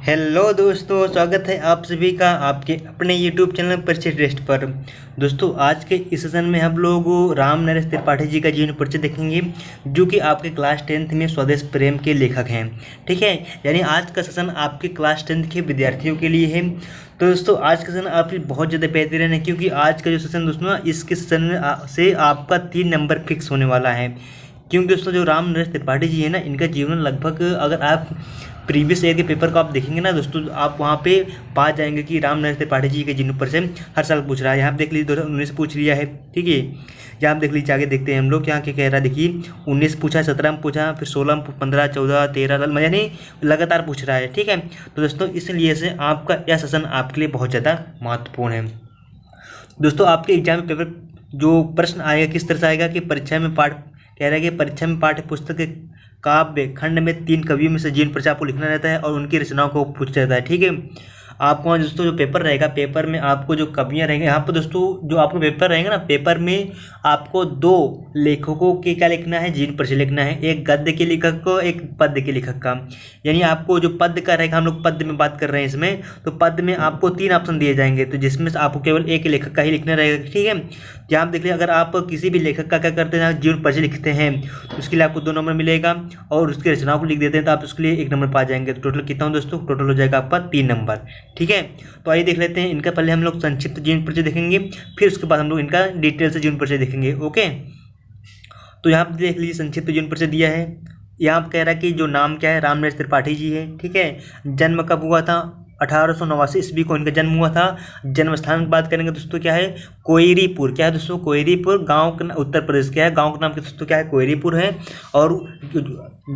Hello दोस्तों, स्वागत है आप सभी का आपके अपने यूट्यूब चैनल परिचय टेस्ट पर। दोस्तों, आज के इस सेशन में हम लोग राम नरेश त्रिपाठी जी का जीवन परिचय देखेंगे, जो कि आपके क्लास 10th में स्वदेश प्रेम के लेखक हैं। ठीक है, यानी आज का सेशन आपके क्लास 10th के विद्यार्थियों के लिए है। तो दोस्तों, आज का सेशन आपकी बहुत ज़्यादा बेहतरीन है, क्योंकि आज का जो सेशन दोस्तों ना, इसके सेशन में से आपका 3 नंबर फिक्स होने वाला है। क्योंकि दोस्तों, जो राम नरेश त्रिपाठी जी है ना, इनका जीवन लगभग, अगर आप प्रीवियस ईयर के पेपर को आप देखेंगे ना दोस्तों, आप वहाँ पे पा जाएंगे कि राम नरेश त्रिपाठी जी के जीवन पर से हर साल पूछ रहा है। यहाँ पे देख लीजिए 2019 पूछ लिया है। ठीक है, यहाँ आप देख लीजिए, आगे देखते हैं हम लोग यहाँ क्या कह रहा है। देखिए 19 पूछा, 17 में पूछा, फिर 16 में, 15, 14, 13, यानी लगातार पूछ रहा है। ठीक है, तो दोस्तों इसलिए से आपका यह सेशन आपके लिए बहुत ज़्यादा महत्वपूर्ण है। दोस्तों, आपके एग्जाम में पेपर जो प्रश्न आएगा किस तरह से आएगा कि परीक्षा में कह रहा है कि परीक्षा में पाठ्य पुस्तक के काव्य खंड में 3 कवियों में से जीवन परिचय आपको लिखना रहता है और उनकी रचनाओं को पूछा जाता है। ठीक है, आपको वहाँ दोस्तों जो पेपर रहेगा, पेपर में आपको जो कवियाँ रहेंगे, यहाँ पर दोस्तों जो आपको पेपर रहेगा ना, पेपर में आपको 2 लेखकों के क्या लिखना है, जीवन परिचय लिखना है। एक गद्य के लेखक को, एक पद्य के लेखक का। यानी आपको जो पद्य का रहेगा, हम लोग पद्य में बात कर रहे हैं इसमें, तो पद्य में आपको 3 ऑप्शन दिए जाएंगे, तो जिसमें से आपको केवल एक लेखक का ही लिखना रहेगा। ठीक है, यहाँ आप देख लीजिए, अगर आप किसी भी लेखक का क्या करते हैं, जीवन परिचय लिखते हैं, तो उसके लिए आपको 2 नंबर मिलेगा, और उसकी रचनाओं को लिख देते हैं तो आप उसके लिए 1 नंबर पा जाएंगे। तो टोटल कितना हो दोस्तों, टोटल हो जाएगा आपका 3 नंबर। ठीक है, तो आइए देख लेते हैं इनका। पहले हम लोग संक्षिप्त जीवन परिचय देखेंगे, फिर उसके बाद हम लोग इनका डिटेल से जीवन परिचय देखेंगे। ओके, तो यहाँ पर देख लीजिए, संक्षिप्त जीवन परिचय दिया है। यहाँ पर कह रहा है कि जो नाम क्या है, राम नरेश त्रिपाठी जी है। ठीक है, जन्म कब हुआ था, 1889 ईस्वी को इनका जन्म हुआ था। जन्म स्थान की बात करेंगे दोस्तों, क्या है, कोयरीपुर। क्या है दोस्तों, कोयरीपुर गांव का, उत्तर प्रदेश। क्या है, गांव का नाम दोस्तों क्या है, कोयरीपुर है। और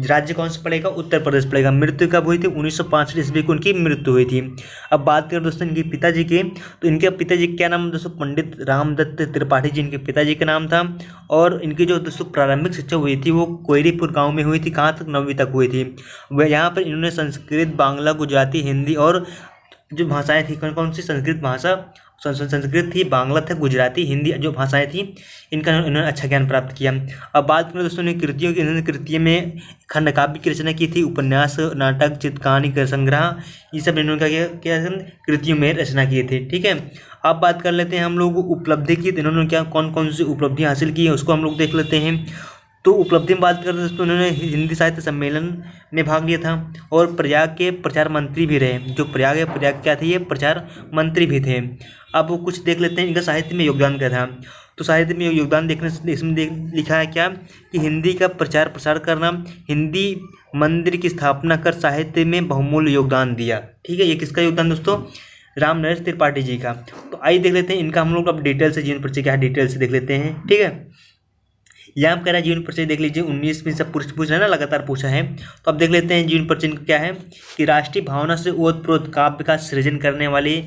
राज्य कौन सा पड़ेगा, उत्तर प्रदेश पड़ेगा। मृत्यु कब हुई थी, 1965 ईस्वी को इनकी मृत्यु हुई थी। अब बात करें दोस्तों इनके पिताजी की, तो इनके पिताजी क्या नाम दोस्तों, पंडित रामदत्त त्रिपाठी जी इनके पिताजी का नाम था। और इनकी जो दोस्तों प्रारंभिक शिक्षा हुई थी वो कोयरीपुर गाँव में हुई थी। कहाँ तक, 9वीं तक हुई थी। वह यहाँ पर इन्होंने संस्कृत, बांग्ला, गुजराती, हिंदी और जो भाषाएं थी, कौन कौन सी, संस्कृत भाषा, संस्कृत थी, बांग्ला था, गुजराती, हिंदी जो भाषाएं थी, इनका इन्होंने अच्छा ज्ञान प्राप्त किया। अब बात करें दोस्तों इन्होंने कृतियों की, इन्होंने कृतियों में खंड काव्य की रचना की थी, उपन्यास, नाटक, चित्रकहानी का संग्रह, ये सब इन्होंने क्या कृतियों में रचना किए थे। ठीक है, अब बात कर लेते हैं हम लोग उपलब्धि की। इन्होंने क्या कौन कौन सी उपलब्धि हासिल की है उसको हम लोग देख लेते हैं। तो उपलब्धि में बात करते हैं दोस्तों, उन्होंने हिंदी साहित्य सम्मेलन में भाग लिया था और प्रयाग के प्रचार मंत्री भी रहे। जो प्रयाग है, प्रयाग क्या थे, ये प्रचार मंत्री भी थे। अब वो कुछ देख लेते हैं इनका साहित्य में योगदान क्या था। तो साहित्य में योगदान देखने से इसमें लिखा है क्या कि हिंदी का प्रचार प्रसार करना, हिंदी मंदिर की स्थापना कर साहित्य में बहुमूल्य योगदान दिया। ठीक है, ये किसका योगदान दोस्तों, राम नरेश त्रिपाठी जी का। तो आइए देख लेते हैं इनका हम लोग अब डिटेल से जीवन परिचय क्या है, डिटेल से देख लेते हैं। ठीक है, यहाँ कह रहा है जीवन परिचय देख लीजिए, 19 में सब पूछ रहा है ना, लगातार पूछा है। तो अब देख लेते हैं जीवन परिचय क्या है कि राष्ट्रीय भावना से ओतप्रोत काव्य का सृजन करने वाले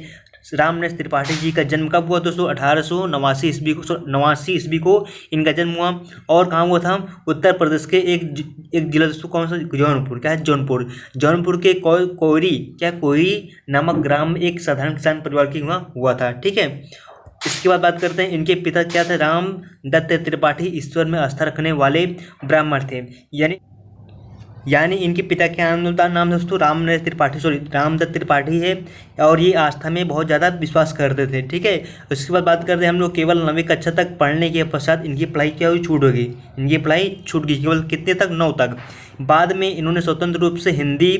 राम नरेश त्रिपाठी जी का जन्म कब हुआ दोस्तों, 1889 ईस्वी को, 89 ईस्वी को इनका जन्म हुआ। और कहाँ हुआ था, उत्तर प्रदेश के एक जिला दोस्तों, कौन सा, जौनपुर। क्या है, जौनपुर के कोयरी नामक ग्राम में एक साधारण किसान परिवार की हुआ था। ठीक है, इसके बाद बात करते हैं इनके पिता क्या थे, राम दत्त त्रिपाठी ईश्वर में आस्था रखने वाले ब्राह्मण थे। यानी इनके पिता क्या नाम दोस्तों, राम नरेश त्रिपाठी, रामदत्त त्रिपाठी है, और ये आस्था में बहुत ज़्यादा विश्वास करते थे। ठीक है, उसके बाद बात करते हैं हम लोग, केवल 9वीं कक्षा तक पढ़ने के पश्चात इनकी पढ़ाई क्या हुई, छूट होगी। इनकी पढ़ाई छूट गई, केवल कितने तक, 9 तक। बाद में इन्होंने स्वतंत्र रूप से हिंदी,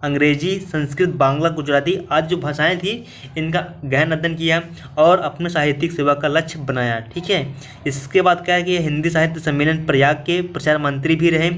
अंग्रेजी, संस्कृत, बांग्ला, गुजराती आदि जो भाषाएं थी इनका गहन अध्ययन किया और अपने साहित्यिक सेवा का लक्ष्य बनाया। ठीक है, इसके बाद क्या है कि हिंदी साहित्य सम्मेलन प्रयाग के प्रचार मंत्री भी रहे।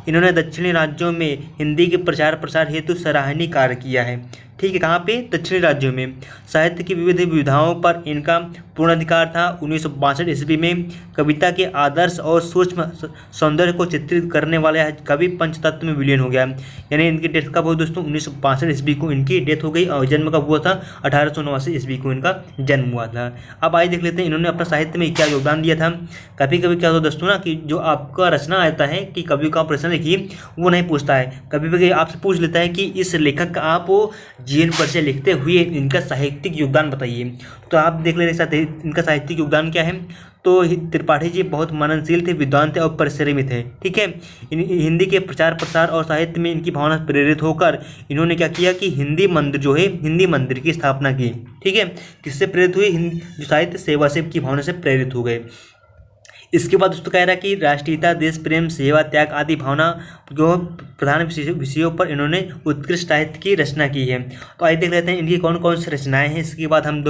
इन्होंने दक्षिणी राज्यों में हिंदी के प्रचार प्रसार हेतु सराहनीय कार्य किया है। ठीक है, कहाँ पे, दक्षिणी राज्यों में। साहित्य की विविध विधाओं पर इनका पूर्ण अधिकार था। 1962 ईस्वी में कविता के आदर्श और सूक्ष्म सौंदर्य को चित्रित करने वाले कवि पंचतत्व में विलीन हो गया। यानी इनकी डेथ कब हुई दोस्तों, 1962 ईस्वी को इनकी डेथ हो गई, और जन्म कब हुआ था, 1889 ईस्वी को इनका जन्म हुआ था। अब आइए देख लेते हैं इन्होंने अपना साहित्य में क्या योगदान दिया था। कभी कभी क्या होता दोस्तों ना कि जो आपका रचना आता है कि कवि का प्रश्न लिखिए, वो नहीं पूछता है, कभी कभी आपसे पूछ लेता है कि इस लेखक का आप जीवन परिचय लिखते हुए इनका साहित्यिक योगदान बताइए। तो आप देख लेते हैं इनका साहित्यिक योगदान क्या है। तो त्रिपाठी जी बहुत मननशील थे, विद्वान थे और परिश्रमी थे। ठीक है, हिंदी के प्रचार प्रसार और साहित्य में इनकी भावना से प्रेरित होकर इन्होंने क्या किया कि हिंदी मंदिर जो है, हिंदी मंदिर की स्थापना की। ठीक है, किससे प्रेरित हुई? जो साहित्य सेवा से की भावना से प्रेरित हो गए। इसके बाद दोस्तों कह रहा है कि राष्ट्रीयता, देश प्रेम, सेवा, त्याग आदि भावना जो प्रधान विषयों पर इन्होंने उत्कृष्ट साहित्य की रचना की है। तो आइए देख लेते हैं इनकी कौन कौन सी रचनाएं हैं। इसके बाद हम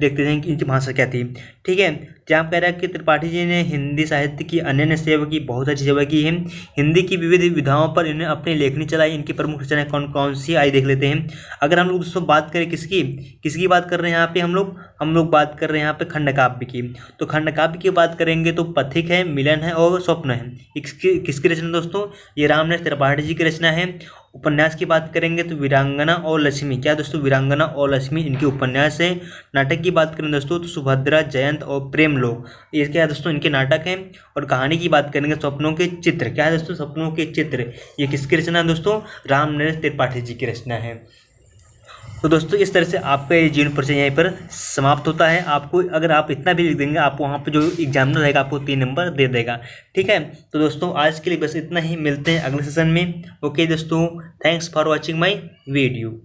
देखते हैं कि इनकी भाषा क्या थी। ठीक है, जहाँ कह रहा है कि त्रिपाठी जी ने हिंदी साहित्य की अनन्य सेवा की, बहुत अच्छी सेवा की है। हिंदी की विविध विधाओं पर इन्हें अपनी लेखनी चलाई। इनकी प्रमुख रचनाएं कौन कौन सी, आइए देख लेते हैं। अगर हम लोग दोस्तों बात करें किसकी बात कर रहे हैं यहाँ पे हम लोग बात कर रहे हैं यहाँ पे खंडकाव्य की। तो खंडकाव्य की बात करेंगे तो पथिक है, मिलन है और स्वप्न है। किसकी रचना दोस्तों? ये रामनरेश त्रिपाठी जी की रचना है। उपन्यास की बात करेंगे तो वीरांगना और लक्ष्मी, क्या दोस्तों? वीरांगना और लक्ष्मी इनके उपन्यास है। नाटक की बात करें दोस्तों तो सुभद्रा, जयंत और प्रेम लोग, ये क्या है दोस्तों? इनके नाटक हैं। और कहानी की बात करेंगे सपनों के चित्र, क्या है दोस्तों? सपनों के चित्र, ये किसकी रचना है दोस्तों? रामनरेश त्रिपाठी जी की रचना है। तो दोस्तों इस तरह से आपका ये जीवन परिचय यहीं पर समाप्त होता है। आपको अगर आप इतना भी लिख देंगे, आपको वहाँ पे जो एग्जामिनर रहेगा आपको 3 नंबर दे देगा। ठीक है, तो दोस्तों आज के लिए बस इतना ही, मिलते हैं अगले सेशन में। ओके दोस्तों, thanks for watching my video.